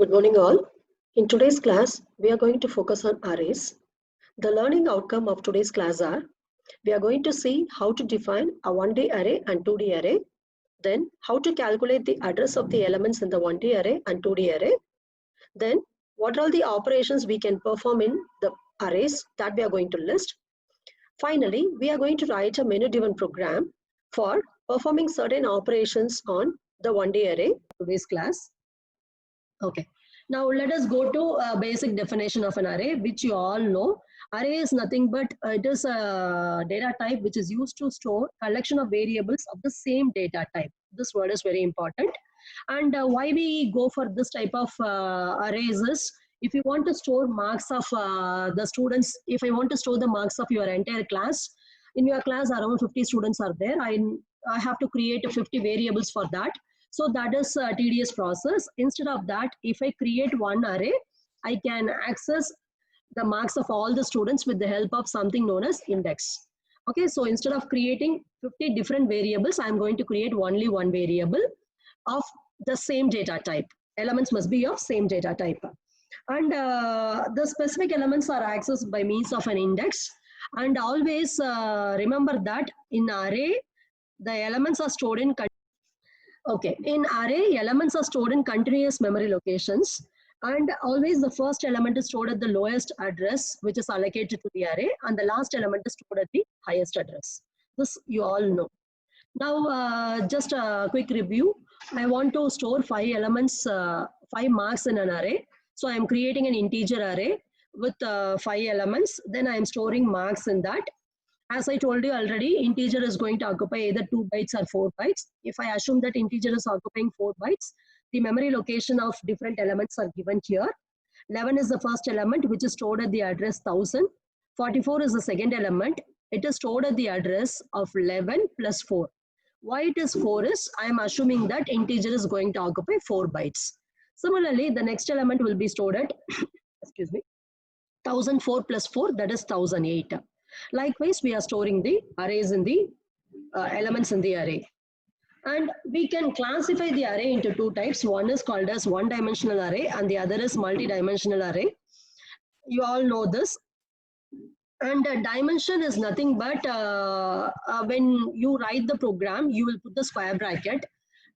Good morning all. In today's class, we are going to focus on arrays. The learning outcome of today's class are, we are going to see how to define a 1D array and 2D array, then how to calculate the address of the elements in the 1D array and 2D array, then what are all the operations we can perform in the arrays that we are going to list. Finally, we are going to write a menu-driven program for performing certain operations on the 1D array today's class. Okay. Now let us go to a basic definition of an array, which you all know. Array is nothing but it is a data type which is used to store collection of variables of the same data type. This word is very important. And why we go for this type of arrays is, if you want to store marks of the students, if I want to store the marks of your entire class, in your class around 50 students are there, I have to create 50 variables for that. So that is a tedious process. Instead of that, if I create one array, I can access the marks of all the students with the help of something known as index. Okay, so instead of creating 50 different variables, I'm going to create only one variable of the same data type. Elements must be of same data type. And the specific elements are accessed by means of an index. And always remember that in array, the elements are stored in Okay, in array, elements are stored in continuous memory locations, and always the first element is stored at the lowest address, which is allocated to the array, and the last element is stored at the highest address. This you all know. Now, just a quick review. I want to store 5 elements, 5 marks in an array. So I am creating an integer array with 5 elements. Then I am storing marks in that. As I told you already, integer is going to occupy either 2 bytes or 4 bytes. If I assume that integer is occupying 4 bytes, the memory location of different elements are given here. 11 is the first element, which is stored at the address 1000. 44 is the second element. It is stored at the address of 11 plus 4. Why it is 4 is, I am assuming that integer is going to occupy 4 bytes. Similarly, the next element will be stored at, excuse me, 1004 plus 4, that is 1008. Likewise, we are storing the arrays in the elements in the array. And we can classify the array into 2 types. One is called as one-dimensional array and the other is multi-dimensional array. You all know this. And dimension is nothing but when you write the program, you will put the square bracket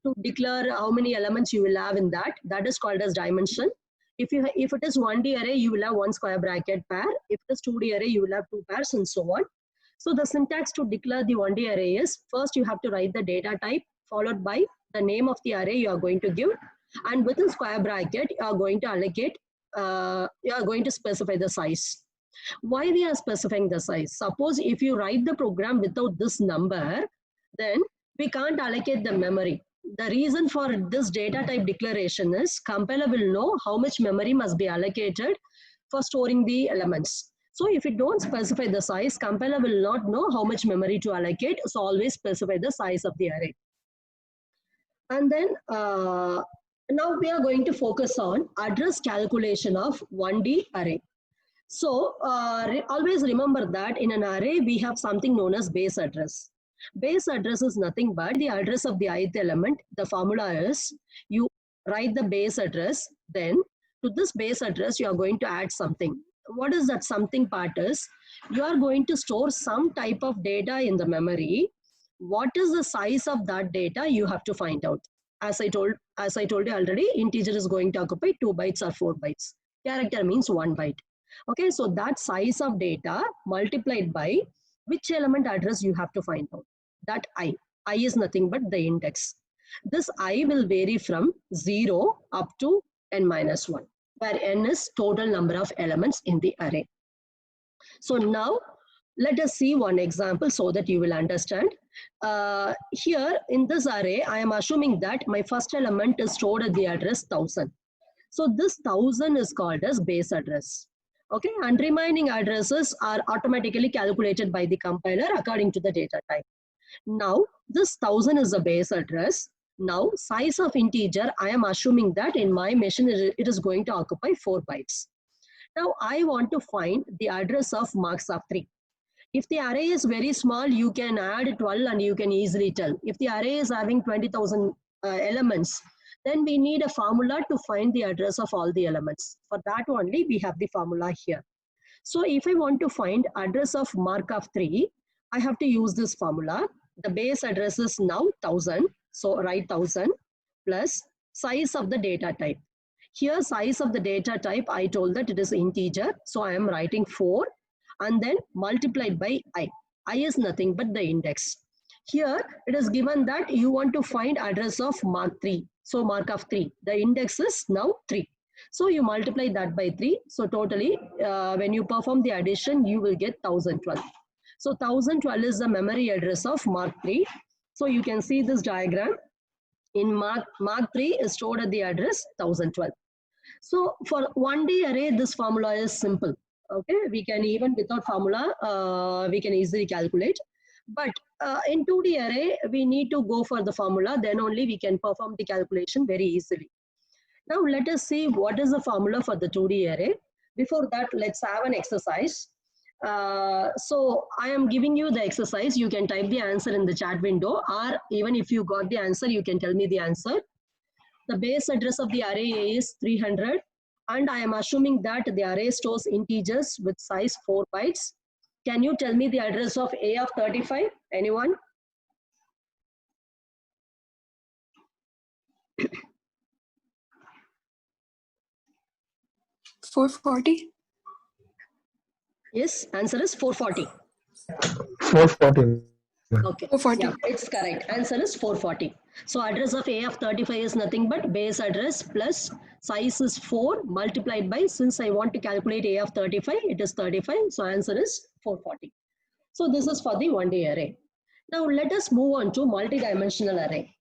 to declare how many elements you will have in that. That is called as dimension. If it is 1D array, you will have 1 square bracket pair. If it is 2D array, you will have 2 pairs and so on. So the syntax to declare the 1D array is, first you have to write the data type followed by the name of the array you are going to give. And within square bracket, you are going to allocate, you are going to specify the size. Why we are specifying the size? Suppose if you write the program without this number, then we can't allocate the memory. The reason for this data type declaration is compiler will know how much memory must be allocated for storing the elements. So if you don't specify the size, compiler will not know how much memory to allocate. So always specify the size of the array. And then now we are going to focus on address calculation of 1D array. So always remember that in an array, we have something known as base address. Base address is nothing but the address of the ith element. The formula is, you write the base address, then to this base address, you are going to add something. What is that something part is, you are going to store some type of data in the memory. What is the size of that data, you have to find out. As I told you already, integer is going to occupy 2 bytes or 4 bytes. Character means 1 byte. Okay, so that size of data multiplied by which element address you have to find out. That I is nothing but the index. This I will vary from 0 up to n minus 1, where n is total number of elements in the array. So now let us see one example so that you will understand. Here in this array, I am assuming that my first element is stored at the address 1000. So this 1000 is called as base address. Okay, and remaining addresses are automatically calculated by the compiler according to the data type. Now, this 1000 is the base address. Now, size of integer, I am assuming that in my machine, it is going to occupy 4 bytes. Now, I want to find the address of marks of 3. If the array is very small, you can add 12 and you can easily tell. If the array is having 20,000 elements, then we need a formula to find the address of all the elements. For that only we have the formula here. So if I want to find address of Markov 3, I have to use this formula. The base address is now 1000. So write 1000 plus size of the data type. Here size of the data type, I told that it is integer. So I am writing 4 and then multiplied by I. I is nothing but the index. Here it is given that you want to find address of Mark 3. So Markov 3. The index is now 3. So you multiply that by 3. So totally, when you perform the addition, you will get 1012. So 1012 is the memory address of Mark 3. So you can see this diagram. In Mark 3 is stored at the address 1012. So for 1D array, this formula is simple. Okay, we can even without formula, we can easily calculate. But in 2D array, we need to go for the formula. Then only we can perform the calculation very easily. Now let us see what is the formula for the 2D array. Before that, let's have an exercise. So I am giving you the exercise. You can type the answer in the chat window, or even if you got the answer, you can tell me the answer. The base address of the array is 300, and I am assuming that the array stores integers with size 4 bytes. Can you tell me the address of A of 35? Anyone? $440. Yes, answer is 440. 440. Okay, 440. yeah, it's correct. Answer is 440. So address of A of 35 is nothing but base address plus size is 4 multiplied by, since I want to calculate A of 35, it is 35. So answer is 440. So this is for the 1D array. Now let us move on to multi-dimensional array.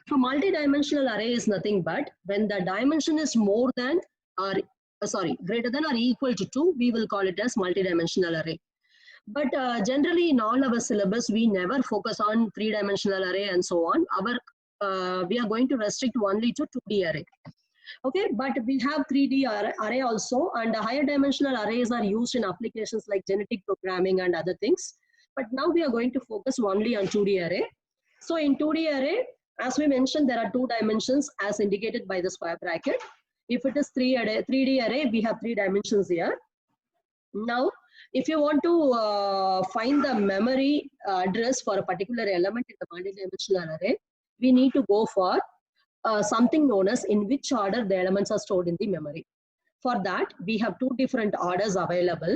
So multi-dimensional array is nothing but when the dimension is more than or greater than or equal to 2, we will call it as multi-dimensional array. But generally in all our syllabus, we never focus on 3-dimensional array and so on. We are going to restrict only to 2D array. Okay, but we have 3D array also, and higher dimensional arrays are used in applications like genetic programming and other things. But now we are going to focus only on 2D array. So in 2D array, as we mentioned, there are 2 dimensions as indicated by the square bracket. If it is 3D array, we have 3 dimensions here. Now, if you want to find the memory address for a particular element in the multi-dimensional array, we need to go for something known as in which order the elements are stored in the memory. For that, we have 2 different orders available.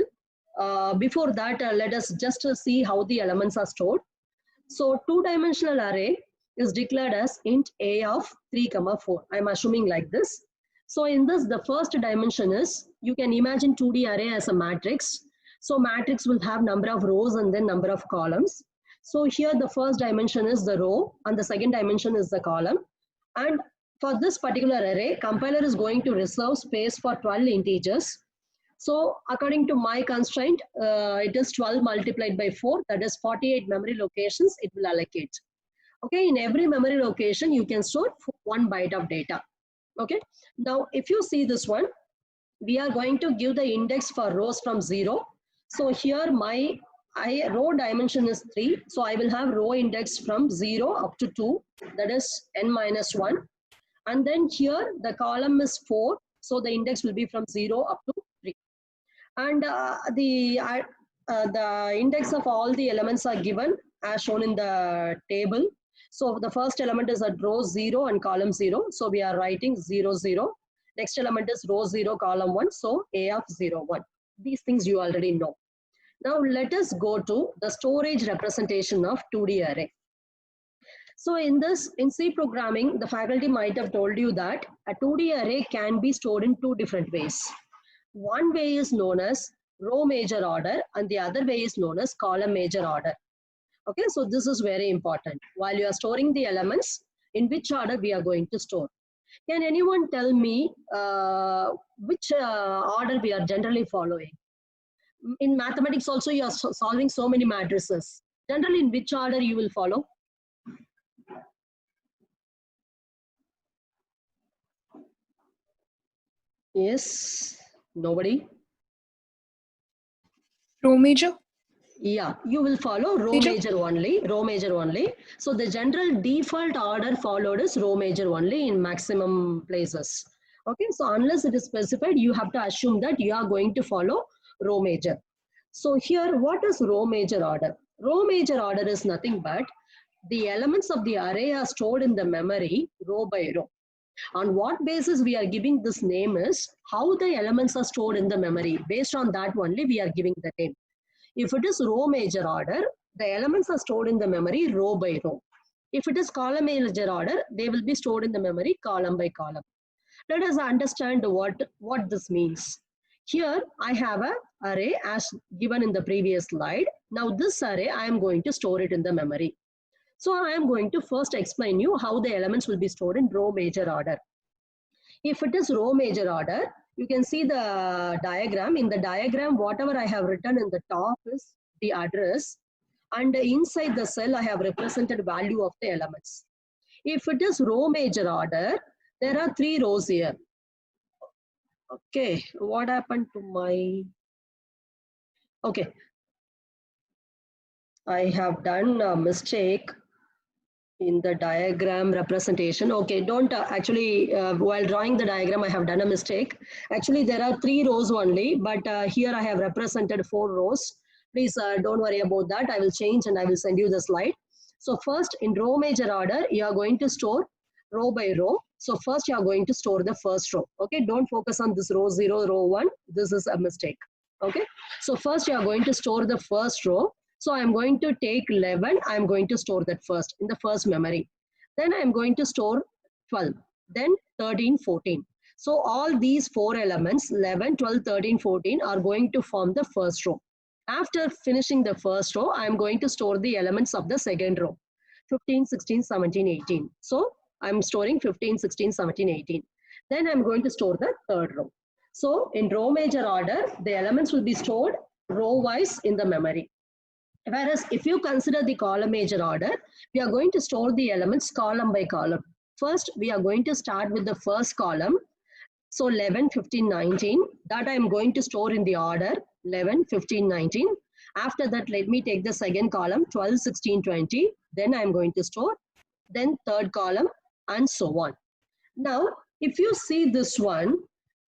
Before that, let us just see how the elements are stored. So 2-dimensional array is declared as int a of 3, 4. I'm assuming like this. So in this, the first dimension is, you can imagine 2D array as a matrix. So matrix will have number of rows and then number of columns. So here the first dimension is the row and the second dimension is the column. And for this particular array, compiler is going to reserve space for 12 integers. So according to my constraint, it is 12 multiplied by 4, that is 48 memory locations it will allocate. Okay, in every memory location, you can store 1 byte of data. Okay, now if you see this one, we are going to give the index for rows from 0. So here my row dimension is 3. So I will have row index from 0 up to 2, that is n minus 1. And then here the column is 4. So the index will be from 0 up to 3. And the index of all the elements are given as shown in the table. So the first element is at row 0 and column 0. So we are writing 0, 0. Next element is row 0, column 1. So A of 0, 1. These things you already know. Now let us go to the storage representation of 2D array. So in C programming, the faculty might have told you that a 2D array can be stored in 2 different ways. One way is known as row major order and the other way is known as column major order. Okay, so this is very important. While you are storing the elements, in which order we are going to store. Can anyone tell me which order we are generally following? In mathematics also you are solving so many matrices. Generally in which order you will follow? Yes, nobody? Row major. Yeah, you will follow row Teacher? major only, row major only. So the general default order followed is row major only in maximum places. Okay, so unless it is specified, you have to assume that you are going to follow row major. So here, what is row major order? Row major order is nothing but the elements of the array are stored in the memory row by row. On what basis we are giving this name is how the elements are stored in the memory. Based on that only we are giving the name. If it is row major order, the elements are stored in the memory row by row. If it is column major order, they will be stored in the memory column by column. Let us understand what this means. Here I have a array as given in the previous slide. Now this array I am going to store it in the memory. So I am going to first explain you how the elements will be stored in row major order. If it is row major order, you can see the diagram. In the diagram, whatever I have written in the top is the address, and inside the cell I have represented value of the elements. If it is row major order, there are 3 rows here. Okay, what happened to my... Okay, I have done a mistake in the diagram representation. Okay, don't while drawing the diagram, I have done a mistake. Actually, there are 3 rows only, but here I have represented 4 rows. Please don't worry about that. I will change and I will send you the slide. So first, in row major order, you are going to store row by row. So first, you are going to store the first row. Okay, don't focus on this row 0, row 1. This is a mistake. Okay, so first you are going to store the first row. So I am going to take 11. I am going to store that first in the first memory. Then I am going to store 12. Then 13, 14. So all these 4 elements, 11, 12, 13, 14 are going to form the first row. After finishing the first row, I am going to store the elements of the second row. 15, 16, 17, 18. So I am storing 15, 16, 17, 18. Then I am going to store the third row. So in row major order, the elements will be stored row-wise in the memory. Whereas if you consider the column major order, we are going to store the elements column by column. First, we are going to start with the first column. So 11, 15, 19, that I am going to store in the order 11, 15, 19. After that, let me take the second column 12, 16, 20. Then I am going to store, then third column and so on. Now, if you see this one,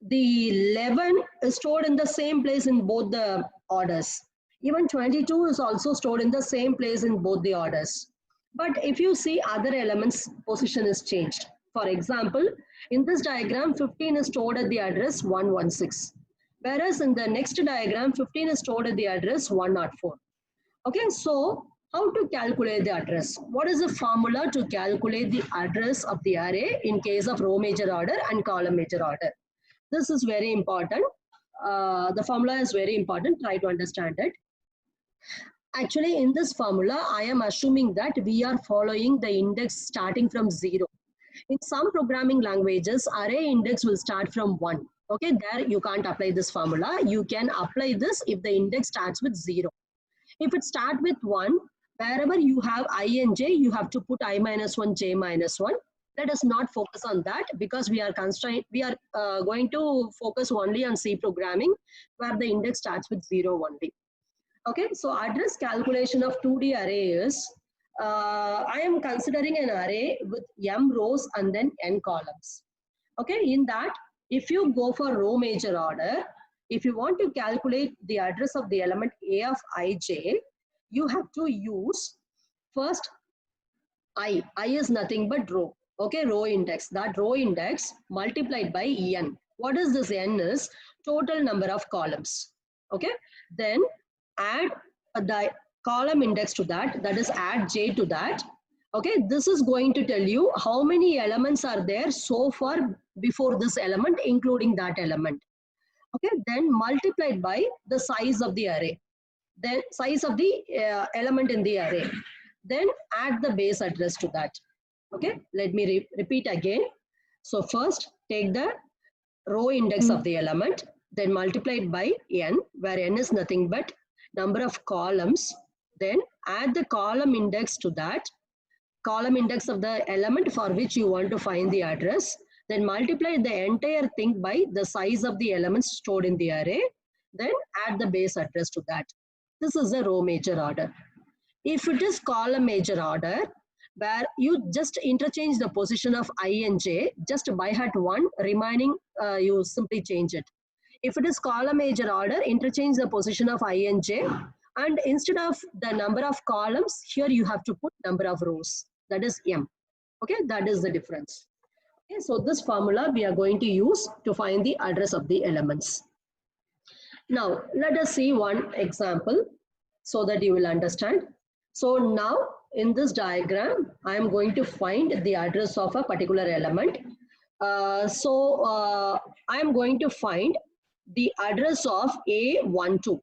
the 11 is stored in the same place in both the orders. Even 22 is also stored in the same place in both the orders. But if you see other elements, position is changed. For example, in this diagram, 15 is stored at the address 116. Whereas in the next diagram, 15 is stored at the address 104. Okay, so how to calculate the address? What is the formula to calculate the address of the array in case of row major order and column major order? This is very important. The formula is very important. Try to understand it. Actually, in this formula, I am assuming that we are following the index starting from 0. In some programming languages, array index will start from 1. Okay, there you can't apply this formula. You can apply this if the index starts with 0. If it starts with 1, wherever you have I and j, you have to put I minus 1, j minus 1. Let us not focus on that because we are constrained. We are going to focus only on C programming where the index starts with 0 only. Okay, so address calculation of 2D array is, I am considering an array with m rows and then n columns. Okay, in that, if you go for row major order, if you want to calculate the address of the element a of ij, you have to use first I is nothing but row. Okay, row index. That row index multiplied by n. What is this n is? Total number of columns. Okay, then add the column index to that, that is add j to that. Okay, this is going to tell you how many elements are there so far before this element, including that element. Okay, then multiplied by the size of the array, then size of the element in the array, then add the base address to that. Okay, let me repeat again. So first take the row index of the element, then multiplied by n, where n is nothing but number of columns, then add the column index to that, column index of the element for which you want to find the address, then multiply the entire thing by the size of the elements stored in the array, then add the base address to that. this is a row major order. If it is column major order, where you just interchange the position of I and j, just by heart one, remaining you simply change it. If it is column major order, interchange the position of I and j, and instead of the number of columns, here you have to put number of rows, that is m. Okay, that is the difference. Okay, so this formula we are going to use to find the address of the elements. Now, let us see one example so that you will understand. So now in this diagram, I am going to find the address of a particular element. I am going to find the address of A12.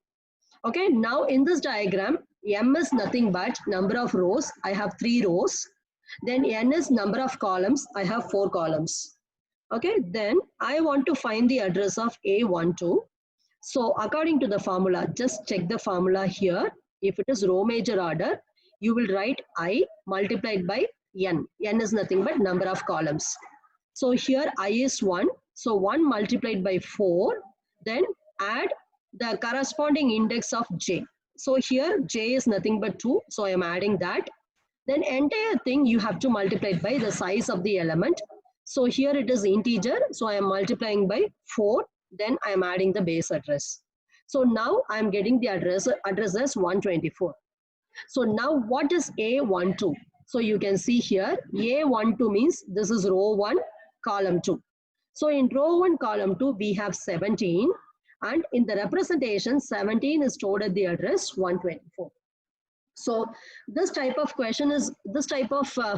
Okay, now in this diagram, M is nothing but number of rows. I have 3 rows. Then N is number of columns. I have 4 columns. Okay, then I want to find the address of A12. So according to the formula, just check the formula here. If it is row major order, you will write I multiplied by N. N is nothing but number of columns. So here I is 1. So 1 multiplied by 4. Then add the corresponding index of J. So here J is nothing but 2. So I am adding that. Then entire thing you have to multiply by the size of the element. So here it is integer. So I am multiplying by 4. Then I am adding the base address. So now I am getting the address as 124. So now what is A12? So you can see here A12 means this is row 1, column 2. So in row 1, column 2, we have 17. And in the representation, 17 is stored at the address 124. So this type of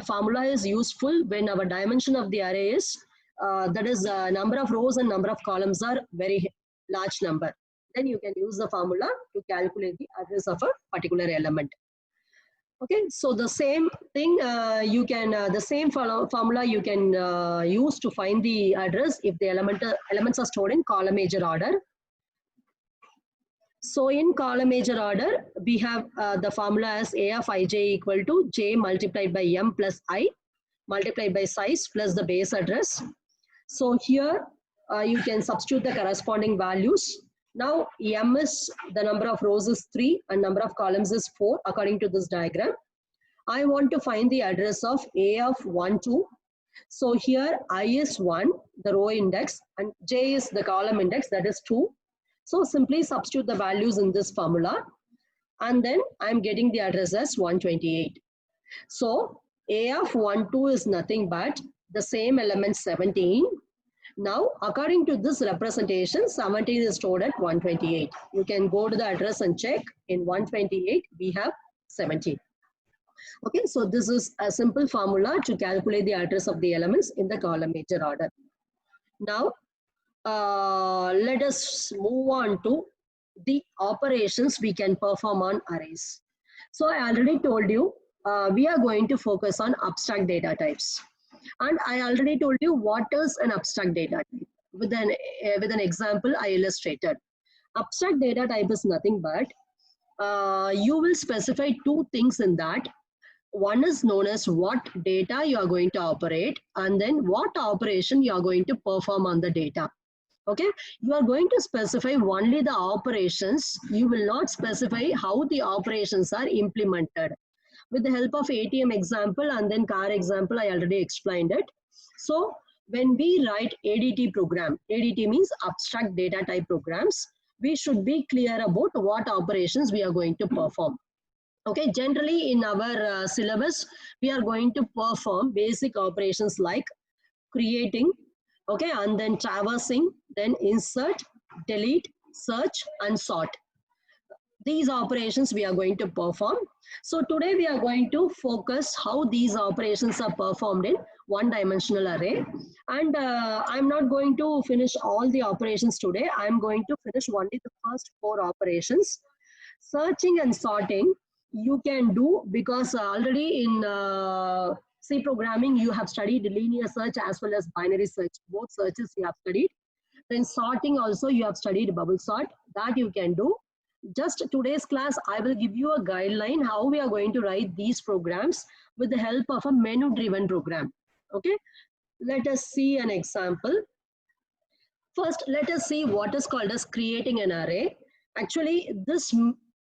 formula is useful when our dimension of the array is that is number of rows and number of columns are very large number. Then you can use the formula to calculate the address of a particular element. Okay, so the same thing the same formula you can use to find the address if the elements are stored in column major order. So in column major order, we have the formula as A of ij equal to j multiplied by m plus I multiplied by size plus the base address. So here you can substitute the corresponding values. Now m is the number of rows is 3 and number of columns is 4 according to this diagram. I want to find the address of A of 1, 2. So here I is 1, the row index, and j is the column index, that is 2. So simply substitute the values in this formula, and then I'm getting the address as 128. So A of 1, 2 is nothing but the same element 17. Now according to this representation, 17 is stored at 128. You can go to the address and check. In 128 we have 17. Okay, so this is a simple formula to calculate the address of the elements in the column major order. Now let us move on to the operations we can perform on arrays. So I already told you we are going to focus on abstract data types, and I already told you what is an abstract data type. With an example I illustrated. Abstract data type is nothing but you will specify 2 things in that. One is known as what data you are going to operate, and then what operation you are going to perform on the data. Okay, you are going to specify only the operations. You will not specify how the operations are implemented. With the help of ATM example and then car example, I already explained it. So when we write ADT program, ADT means abstract data type programs, we should be clear about what operations we are going to perform. Okay, generally in our syllabus, we are going to perform basic operations like creating, okay, and then traversing, then insert, delete, search, and sort. These operations we are going to perform. So today we are going to focus how these operations are performed in one-dimensional array. And I'm not going to finish all the operations today. I'm going to finish only the first 4 operations. Searching and sorting you can do because already in C programming you have studied linear search as well as binary search. Both searches you have studied. Then sorting also you have studied bubble sort. That you can do. Just today's class I will give you a guideline how we are going to write these programs with the help of a menu driven program. Okay, let us see an example. First let us see what is called as creating an array. Actually this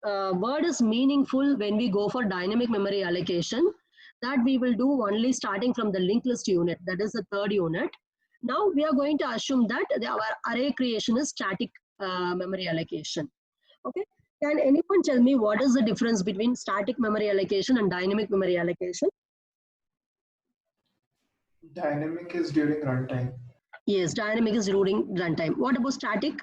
word is meaningful when we go for dynamic memory allocation. That we will do only starting from the linked list unit. That is the third unit. Now we are going to assume that our array creation is static memory allocation. Okay. Can anyone tell me what is the difference between static memory allocation and dynamic memory allocation? Dynamic is during runtime. Yes, dynamic is during runtime. What about static?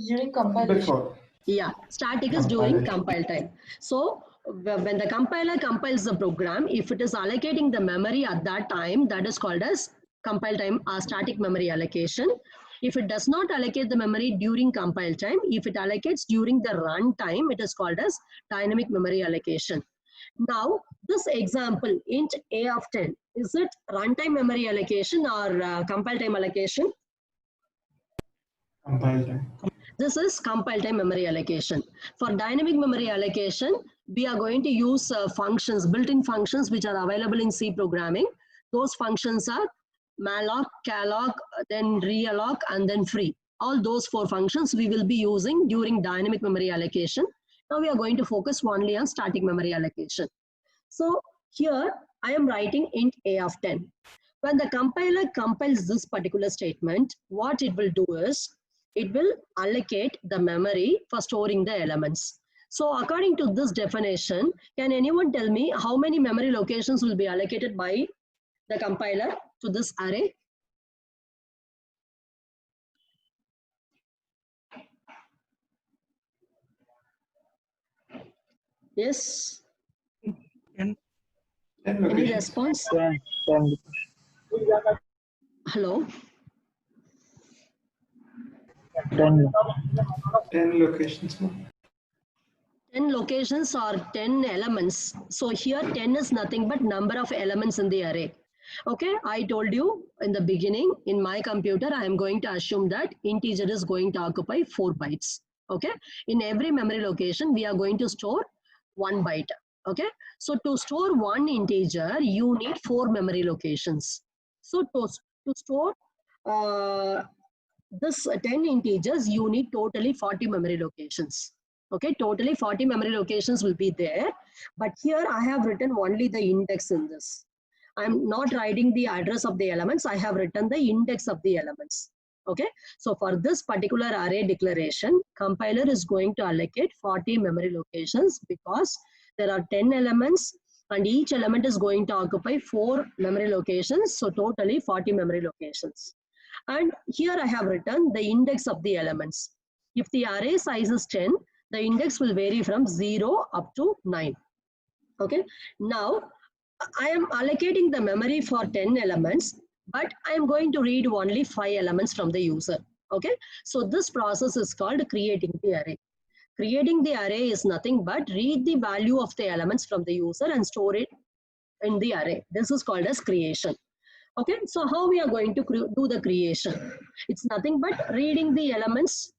During compilation. Before. Yeah, static is during compile time. So when the compiler compiles the program, if it is allocating the memory at that time, that is called as compile time or static memory allocation. If it does not allocate the memory during compile time, if it allocates during the run time, it is called as dynamic memory allocation. Now, this example, int a of 10, is it runtime memory allocation or compile time allocation? Compile time. This is compile time memory allocation. For dynamic memory allocation, we are going to use functions, built-in functions which are available in C programming. Those functions are malloc, calloc, then realloc, and then free. All those four functions we will be using during dynamic memory allocation. Now we are going to focus only on static memory allocation. So here I am writing int a of 10. When the compiler compiles this particular statement, what it will do is, it will allocate the memory for storing the elements. So according to this definition, can anyone tell me how many memory locations will be allocated by the compiler to this array? Yes? 10 Any locations. response? 10. Hello? 10. 10 locations. 10 locations or 10 elements. So here 10 is nothing but number of elements in the array. Okay, I told you in the beginning, in my computer, I am going to assume that integer is going to occupy 4 bytes. Okay, in every memory location, we are going to store 1 byte. Okay, so to store one integer, you need 4 memory locations. So to store this 10 integers, you need totally 40 memory locations. Okay, totally 40 memory locations will be there. But here I have written only the index in this. I'm not writing the address of the elements. I have written the index of the elements. Okay, so for this particular array declaration, compiler is going to allocate 40 memory locations because there are 10 elements and each element is going to occupy 4 memory locations. So totally 40 memory locations. And here I have written the index of the elements. If the array size is 10, the index will vary from 0 up to 9. Okay, now I am allocating the memory for 10 elements, but I am going to read only 5 elements from the user. Okay, so this process is called creating the array. Creating the array is nothing but read the value of the elements from the user and store it in the array. This is called as creation. Okay, so how we are going to do the creation? It's nothing but reading the elements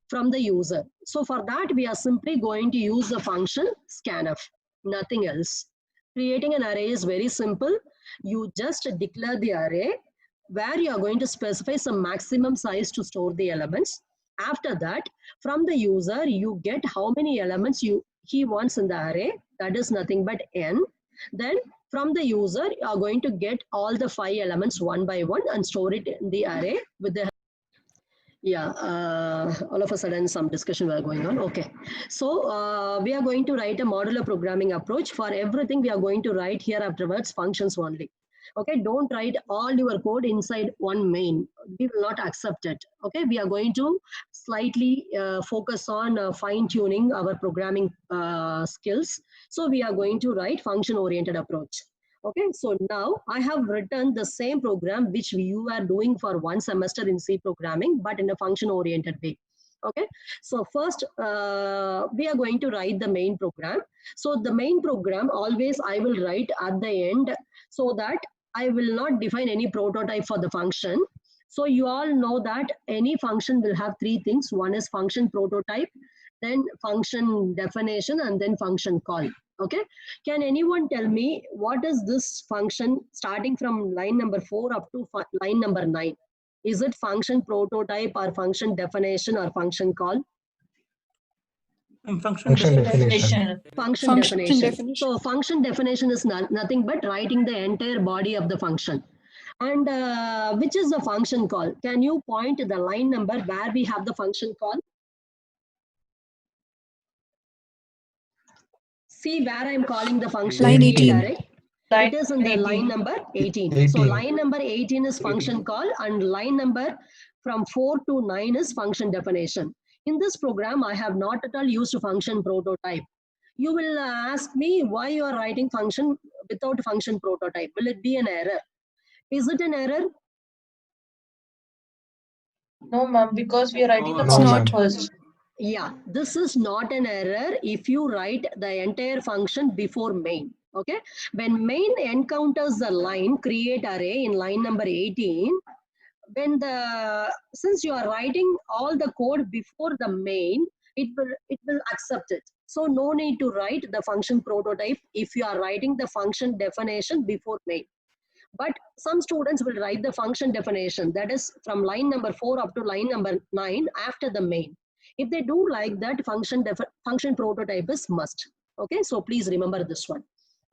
from the user. So for that, we are simply going to use the function scanf, nothing else. Creating an array is very simple. You just declare the array where you are going to specify some maximum size to store the elements. After that, from the user, you get how many elements he wants in the array. That is nothing but n. Then from the user, you are going to get all the 5 elements one by one and store it in the array with the all of a sudden some discussion were going on. Okay, so we are going to write a modular programming approach. For everything we are going to write here afterwards functions only. Okay, don't write all your code inside one main. We will not accept it. Okay, we are going to slightly focus on fine tuning our programming skills. So we are going to write function oriented approach. Okay, so now I have written the same program which you are doing for one semester in C programming, but in a function oriented way. Okay, so first we are going to write the main program. So the main program always I will write at the end so that I will not define any prototype for the function. So you all know that any function will have 3 things. One is function prototype, then function definition, and then function call. Okay, can anyone tell me what is this function starting from line number 4 up to line number 9? Is it function prototype or function definition or function call? Function definition. Function definition. So function definition is nothing but writing the entire body of the function. And which is the function call? Can you point the line number where we have the function call? See where I am calling the function Line create 18. array. It is in the line number 18. So line number 18 is function call, and line number from 4 to 9 is function definition. In this program, I have not at all used function prototype. You will ask me why you are writing function without function prototype. Will it be an error? Is it an error? No, ma'am, because we are writing the No, function ma'am. first. Yeah, this is not an error if you write the entire function before main. Okay, when main encounters the line create array in line number 18, when since you are writing all the code before the main, it will accept it. So no need to write the function prototype if you are writing the function definition before main. But some students will write the function definition, that is from line number 4 up to line number 9 after the main. If they do like that, function prototype is must. Okay, so please remember this one.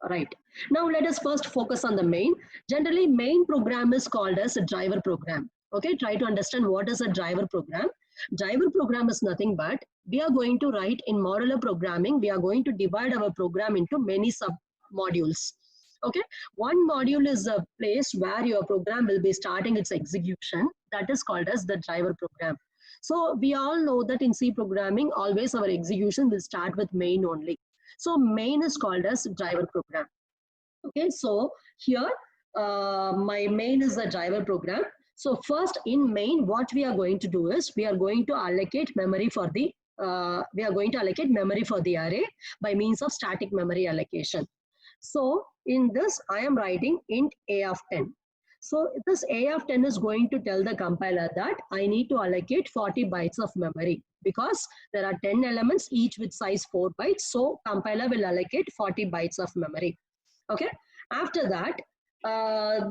All right. Now let us first focus on the main. Generally, main program is called as a driver program. Okay, try to understand what is a driver program. Driver program is nothing but we are going to write in modular programming. We are going to divide our program into many sub modules. Okay, one module is a place where your program will be starting its execution. That is called as the driver program. So we all know that in C programming, always our execution will start with main only. So main is called as driver program. Okay, so here my main is the driver program. So first in main, what we are going to do is we are going to allocate memory for the array by means of static memory allocation. So in this, I am writing int a of 10. So this a of 10 is going to tell the compiler that I need to allocate 40 bytes of memory because there are 10 elements, each with size 4 bytes. So compiler will allocate 40 bytes of memory. Okay. After that,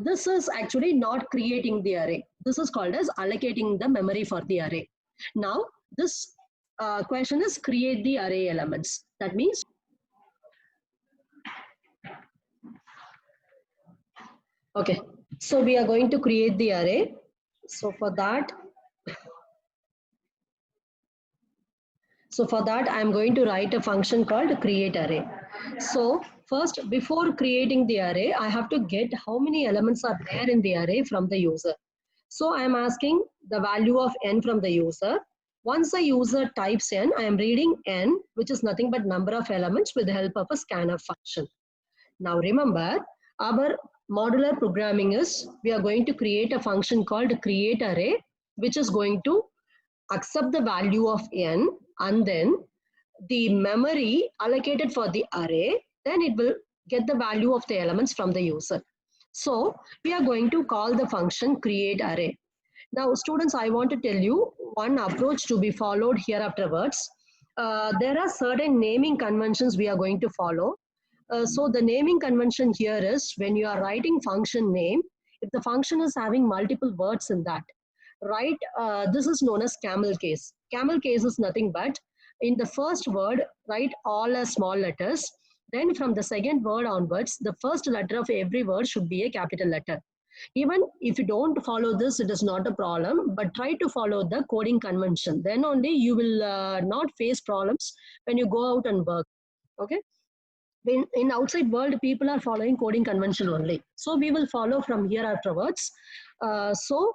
this is actually not creating the array. This is called as allocating the memory for the array. Now, this question is create the array elements. That means okay, so we are going to create the array. So for that, I am going to write a function called create array. So first, before creating the array, I have to get how many elements are there in the array from the user. So I am asking the value of n from the user. Once the user types n, I am reading n, which is nothing but number of elements with the help of a scanf function. Now remember, our modular programming is we are going to create a function called create array, which is going to accept the value of n and then the memory allocated for the array, then it will get the value of the elements from the user. So we are going to call the function create array. Now students, I want to tell you one approach to be followed here afterwards. There are certain naming conventions we are going to follow. So the naming convention here is when you are writing function name, if the function is having multiple words in that, right? This is known as camel case. Camel case is nothing but in the first word, write all as small letters. Then from the second word onwards, the first letter of every word should be a capital letter. Even if you don't follow this, it is not a problem, but try to follow the coding convention. Then only you will not face problems when you go out and work. Okay. In outside world, people are following coding convention only. So we will follow from here afterwards. So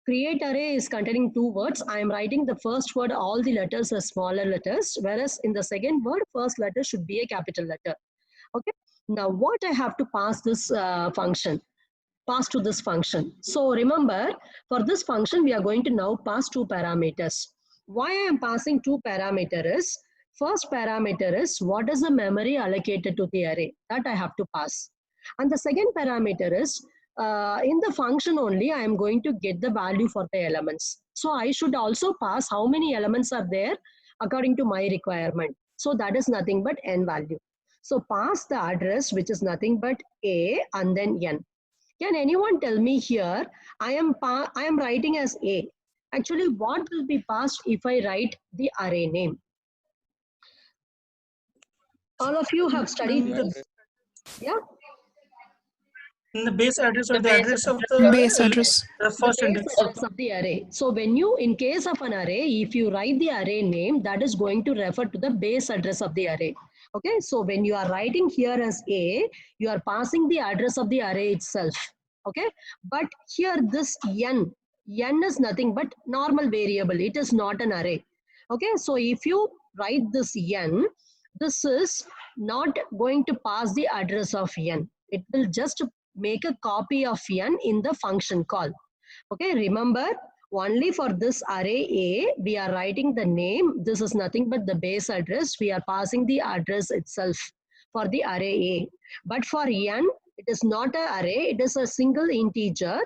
create array is containing two words. I am writing the first word, all the letters are smaller letters, whereas in the second word, first letter should be a capital letter. Okay. Now what I have to pass this pass to this function. So remember, for this function, we are going to now pass two parameters. Why I am passing two parameters is, first parameter is what is the memory allocated to the array, that I have to pass. And the second parameter is, in the function only, I am going to get the value for the elements. So I should also pass how many elements are there according to my requirement. So that is nothing but n value. So pass the address, which is nothing but a and then n. Can anyone tell me here, I am writing as a. Actually, what will be passed if I write the array name? All of you have studied this. Yeah. In the base address or The the base address of the Base address. the first The base index. address of the array. So when you, in case of an array, if you write the array name, that is going to refer to the base address of the array. Okay, so when you are writing here as A, you are passing the address of the array itself. Okay, but here this n is nothing but normal variable. It is not an array. Okay, so if you write this n, this is not going to pass the address of n. It will just make a copy of n in the function call. Okay, remember, only for this array A, we are writing the name. This is nothing but the base address. We are passing the address itself for the array A. But for n, it is not an array. It is a single integer.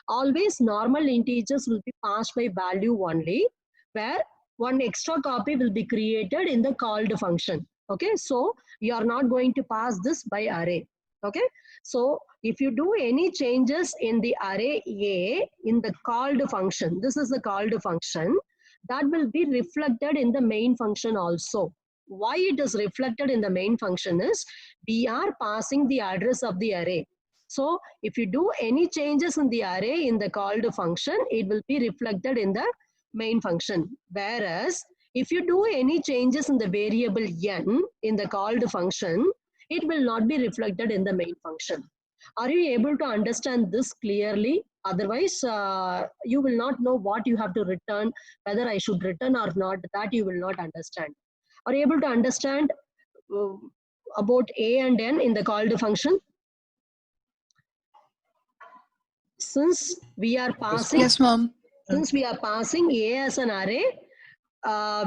Always normal integers will be passed by value only, where one extra copy will be created in the called function. Okay, so you are not going to pass this by array. Okay, so if you do any changes in the array A in the called function, this is the called function, that will be reflected in the main function also. Why it is reflected in the main function is we are passing the address of the array. So if you do any changes in the array in the called function, it will be reflected in the main function. Whereas if you do any changes in the variable n in the called function, it will not be reflected in the main function. Are you able to understand this clearly? Otherwise, you will not know what you have to return, whether I should return or not, that you will not understand. Are you able to understand about A and N in the called function? Since we are passing, Yes, ma'am. since we are passing A as an array,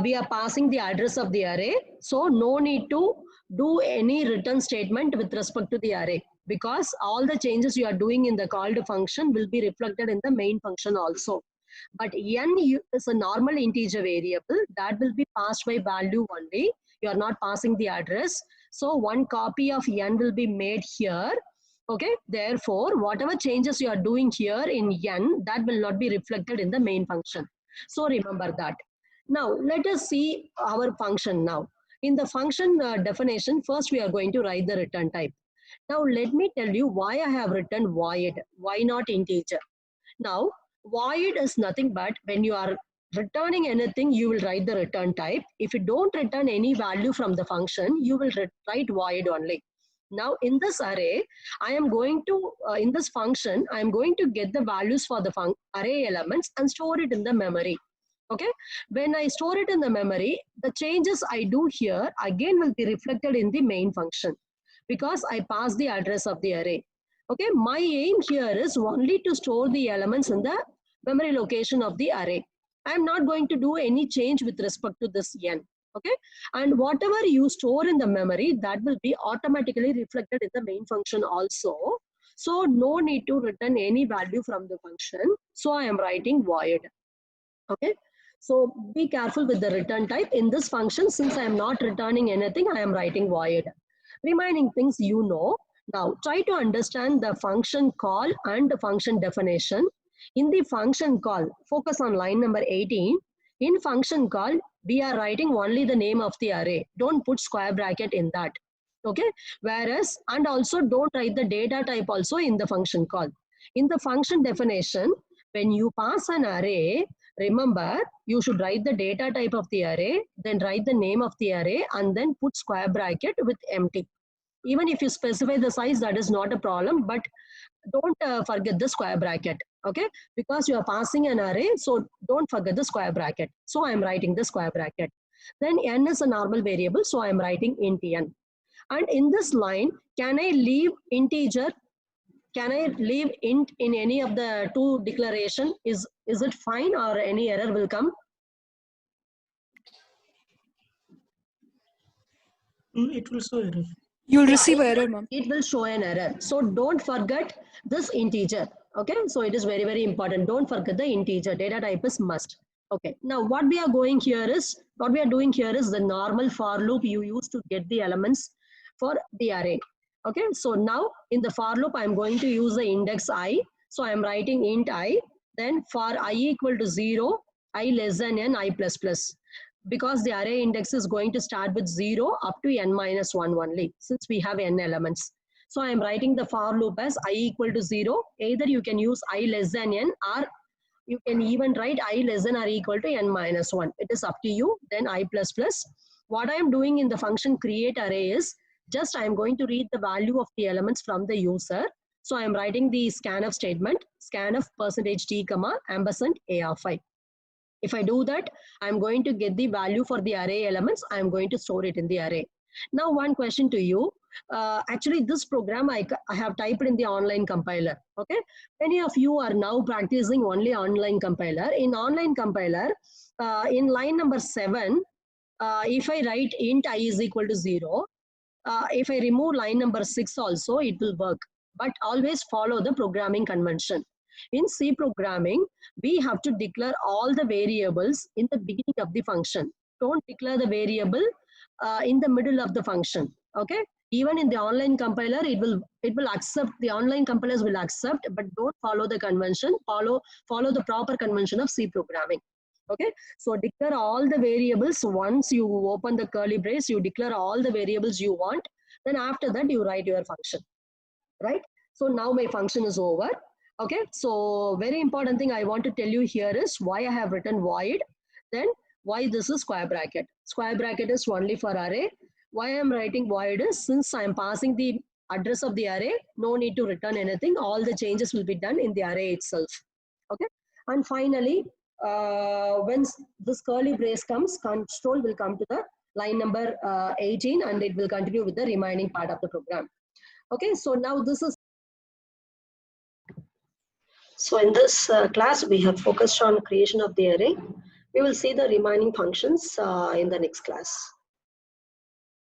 we are passing the address of the array. So no need to do any return statement with respect to the array, because all the changes you are doing in the called function will be reflected in the main function also. But n is a normal integer variable that will be passed by value only. You are not passing the address. So one copy of n will be made here. Okay, therefore, whatever changes you are doing here in n, that will not be reflected in the main function. So remember that. Now, let us see our function now. In the function definition, first we are going to write the return type. Now, let me tell you why I have written void. Why not integer? Now, void is nothing but when you are returning anything, you will write the return type. If you don't return any value from the function, you will write void only. Now, in this array, I am going to, in this function, I am going to get the values for the array elements and store it in the memory. Okay, when I store it in the memory, the changes I do here again will be reflected in the main function because I pass the address of the array. Okay, my aim here is only to store the elements in the memory location of the array. I am not going to do any change with respect to this n. Okay, and whatever you store in the memory, that will be automatically reflected in the main function also. So no need to return any value from the function. So I am writing void. Okay, so be careful with the return type. In this function, since I am not returning anything, I am writing void. Remaining things you know. Now try to understand the function call and the function definition. In the function call, focus on line number 18. In function call, we are writing only the name of the array. Don't put square bracket in that. Okay, whereas, and also don't write the data type also in the function call. In the function definition, when you pass an array, remember, you should write the data type of the array, then write the name of the array, and then put square bracket with empty. Even if you specify the size, that is not a problem, but don't forget the square bracket, okay? Because you are passing an array, so don't forget the square bracket. So I am writing the square bracket. Then n is a normal variable, so I am writing int n. And in this line, can I leave integer? Can I leave int in any of the two declaration? Is it fine or any error will come? It will show error. You will receive error, ma'am. It will show an error. So don't forget this integer. Okay, so it is very, very important. Don't forget the integer. Data type is must. Okay, now what we are doing here is the normal for loop you use to get the elements for the array. Okay, so now in the for loop, I'm going to use the index I. So I'm writing int I. Then for I equal to 0, I less than n, I plus plus. because the array index is going to start with 0 up to n minus 1 only, since we have n elements. So I am writing the for loop as I equal to 0. Either you can use I less than n, or you can even write I less than or equal to n minus 1. It is up to you. Then I plus plus. What I am doing in the function create array is just I am going to read the value of the elements from the user. So I am writing the scanf statement, scanf %t comma ampersand a of I. If I do that, I'm going to get the value for the array elements. I'm going to store it in the array. Now, one question to you. Actually, this program I have typed in the online compiler. Okay, many of you are now practicing only online compiler. In online compiler, in line number 7, if I write int I is equal to 0, if I remove line number 6 also, it will work. But always follow the programming convention. In C programming, we have to declare all the variables in the beginning of the function. Don't declare the variable in the middle of the function. Okay. Even in the online compiler, it will accept, the online compilers will accept, but don't follow the convention. Follow the proper convention of C programming. Okay. So declare all the variables. Once you open the curly brace, you declare all the variables you want. Then after that, you write your function. Right. So now my function is over. Okay, so very important thing I want to tell you here is why I have written void, then why this is square bracket. Square bracket is only for array. Why I am writing void is since I am passing the address of the array, no need to return anything. All the changes will be done in the array itself. Okay, and finally, when this curly brace comes, control will come to the line number 18 and it will continue with the remaining part of the program. Okay, so now this is. So in this class, we have focused on creation of the array. We will see the remaining functions in the next class.